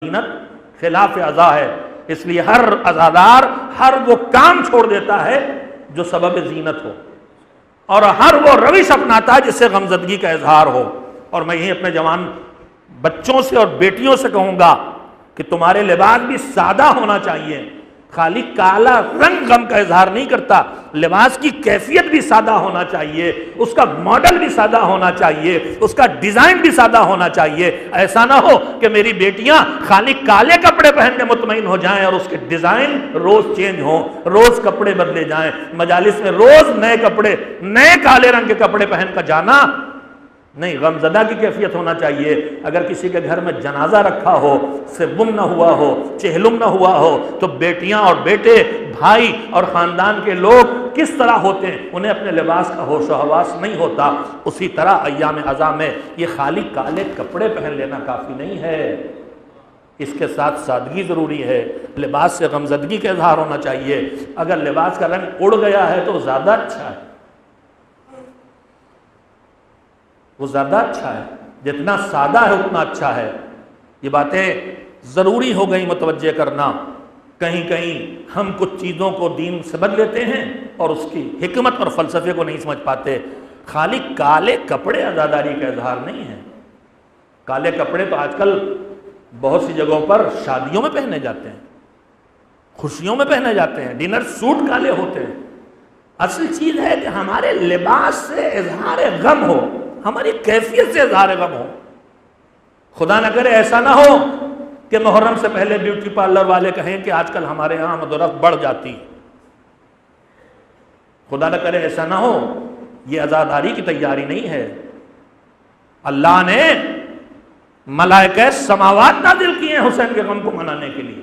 زینت خلاف عزا ہے، اس لیے ہر عزادار ہر وہ کام چھوڑ دیتا ہے جو سبب زینت ہو، اور ہر وہ روش اپناتا ہے جس سے غمزدگی کا اظہار ہو۔ اور میں یہیں اپنے جوان بچوں سے اور بیٹیوں سے کہوں گا کہ تمہارے لباس بھی سادہ ہونا چاہیے، خالی کالا رنگ غم کا اظہار نہیں کرتا، لباس کی کیفیت بھی سادہ ہونا چاہیے، اس کا ماڈل بھی سادہ ہونا چاہیے، اس کا ڈیزائن بھی سادہ ہونا چاہیے۔ ایسا نہ ہو کہ میری بیٹیاں خالی کالے کپڑے پہن کے مطمئن ہو جائیں اور اس کے ڈیزائن روز چینج ہوں، روز کپڑے بدلے جائیں، مجالس میں روز نئے کپڑے، نئے کالے رنگ کے کپڑے پہن کر جانا نہیں، غمزدہ کی کیفیت ہونا چاہیے۔ اگر کسی کے گھر میں جنازہ رکھا ہو، سبم نہ ہوا ہو، چہلم نہ ہوا ہو، تو بیٹیاں اور بیٹے، بھائی اور خاندان کے لوگ کس طرح ہوتے ہیں، انہیں اپنے لباس کا ہوش و حواس نہیں ہوتا۔ اسی طرح ایام عزا میں یہ خالی کالے کپڑے پہن لینا کافی نہیں ہے، اس کے ساتھ سادگی ضروری ہے۔ لباس سے غمزدگی کا اظہار ہونا چاہیے۔ اگر لباس کا رنگ اڑ گیا ہے تو زیادہ اچھا ہے، وہ زیادہ اچھا ہے، جتنا سادہ ہے اتنا اچھا ہے۔ یہ باتیں ضروری ہو گئی متوجہ کرنا۔ کہیں کہیں ہم کچھ چیزوں کو دین سے بدل لیتے ہیں اور اس کی حکمت اور فلسفے کو نہیں سمجھ پاتے۔ خالی کالے کپڑے عزاداری کا اظہار نہیں ہے۔ کالے کپڑے تو آج کل بہت سی جگہوں پر شادیوں میں پہنے جاتے ہیں، خوشیوں میں پہنے جاتے ہیں، ڈنر سوٹ کالے ہوتے ہیں۔ اصل چیز ہے کہ ہمارے لباس سے اظہار غم ہو، ہماری کیفیت سے اظہار غم ہو۔ خدا نہ کرے ایسا نہ ہو کہ محرم سے پہلے بیوٹی پارلر والے کہیں کہ آج کل ہمارے ہاں آمد و رفت بڑھ جاتی، خدا نہ کرے ایسا نہ ہو۔ یہ عزاداری کی تیاری نہیں ہے۔ اللہ نے ملائکہ سماوات نازل کیے ہیں حسین کے غم کو منانے کے لیے۔